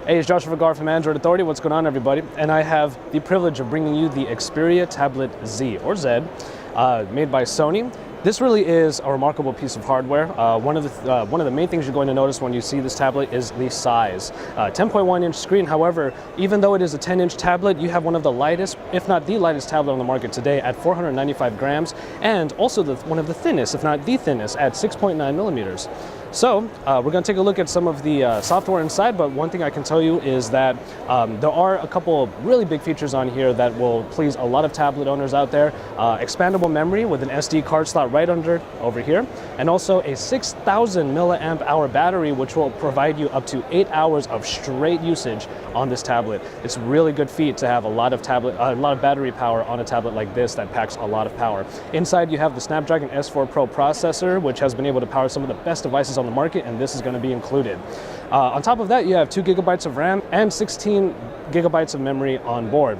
Hey, it's Joshua Vergara from Android Authority. What's going on, everybody? And I have the privilege of bringing you the Xperia Tablet Z, or Z, made by Sony. This really is a remarkable piece of hardware. One of the main things you're going to notice when you see this tablet is the size. 10.1-inch screen. However, even though it is a 10-inch tablet, you have one of the lightest, if not the lightest tablet on the market today at 495 grams, and also one of the thinnest, if not the thinnest, at 6.9 millimeters. So we're going to take a look at some of the software inside, but one thing I can tell you is that there are a couple of really big features on here that will please a lot of tablet owners out there. Expandable memory with an SD card slot right over here, and also a 6,000 milliamp hour battery, which will provide you up to 8 hours of straight usage on this tablet. It's a really good feat to have a lot of battery power on a tablet like this that packs a lot of power. Inside you have the Snapdragon S4 Pro processor, which has been able to power some of the best devices on the market, and this is going to be included. On top of that, you have 2 gigabytes of RAM and 16 gigabytes of memory on board.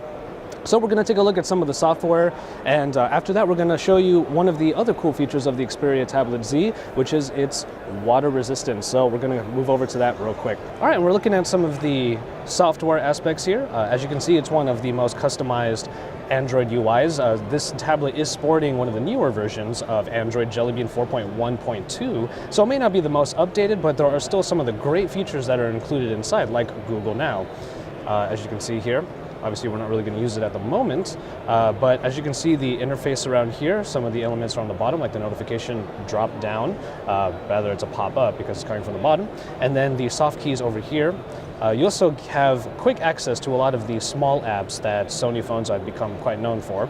So we're going to take a look at some of the software, and after that we're going to show you one of the other cool features of the Xperia Tablet Z, which is its water resistance. So we're going to move over to that real quick. All right, we're looking at some of the software aspects here. As you can see, it's one of the most customized Android UIs. This tablet is sporting one of the newer versions of Android Jelly Bean 4.1.2, so it may not be the most updated, but there are still some of the great features that are included inside, like Google Now. As you can see here, obviously we're not really going to use it at the moment, but as you can see, the interface around here, some of the elements are on the bottom, like the notification drop down, rather it's a pop-up because it's coming from the bottom, and then the soft keys over here. You also have quick access to a lot of the small apps that Sony phones have become quite known for.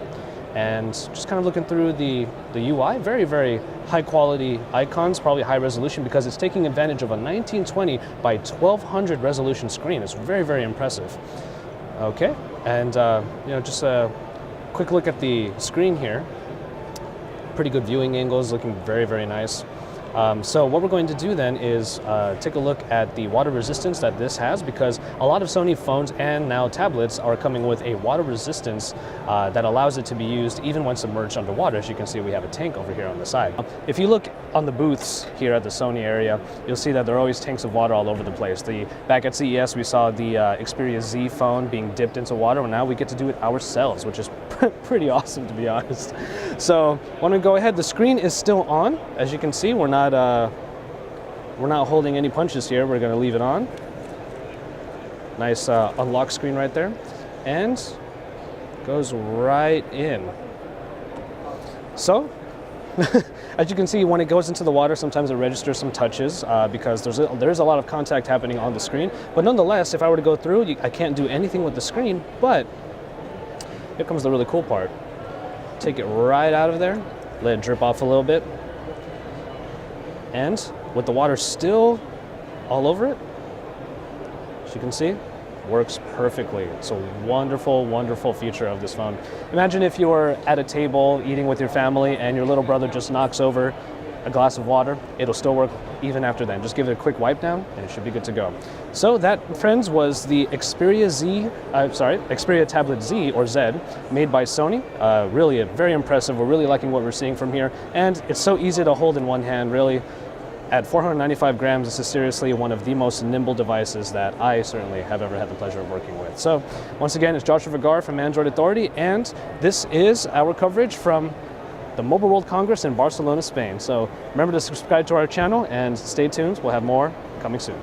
And just kind of looking through the UI, very, very high quality icons, probably high resolution because it's taking advantage of a 1920 by 1200 resolution screen. It's very, very impressive. Okay, and just a quick look at the screen here. Pretty good viewing angles, looking very, very nice. So what we're going to do then is take a look at the water resistance that this has, because a lot of Sony phones and now tablets are coming with a water resistance that allows it to be used even when submerged underwater. As you can see, we have a tank over here on the side. If you look on the booths here at the Sony area, you'll see that there are always tanks of water all over the place. Back at CES, we saw the Xperia Z phone being dipped into water, and now we get to do it ourselves, which is pretty awesome, to be honest. So when we go ahead, the screen is still on. As you can see, we're not holding any punches here. We're going to leave it on. Nice unlock screen right there, and goes right in. So as you can see, when it goes into the water, sometimes it registers some touches because there's a lot of contact happening on the screen. But nonetheless, if I were to go through, I can't do anything with the screen. But here comes the really cool part. Take it right out of there, let it drip off a little bit, and with the water still all over it, as you can see, works perfectly. It's a wonderful, wonderful feature of this phone. Imagine if you were at a table eating with your family and your little brother just knocks over a glass of water. It'll still work even after then. Just give it a quick wipe down and it should be good to go. So that, friends, was the Xperia Xperia Tablet Z, or Z, made by Sony. Really very impressive. We're really liking what we're seeing from here, and it's so easy to hold in one hand, really. At 495 grams, this is seriously one of the most nimble devices that I certainly have ever had the pleasure of working with. So once again, it's Joshua Vergara from Android Authority, and this is our coverage from the Mobile World Congress in Barcelona, Spain. So remember to subscribe to our channel and stay tuned. We'll have more coming soon.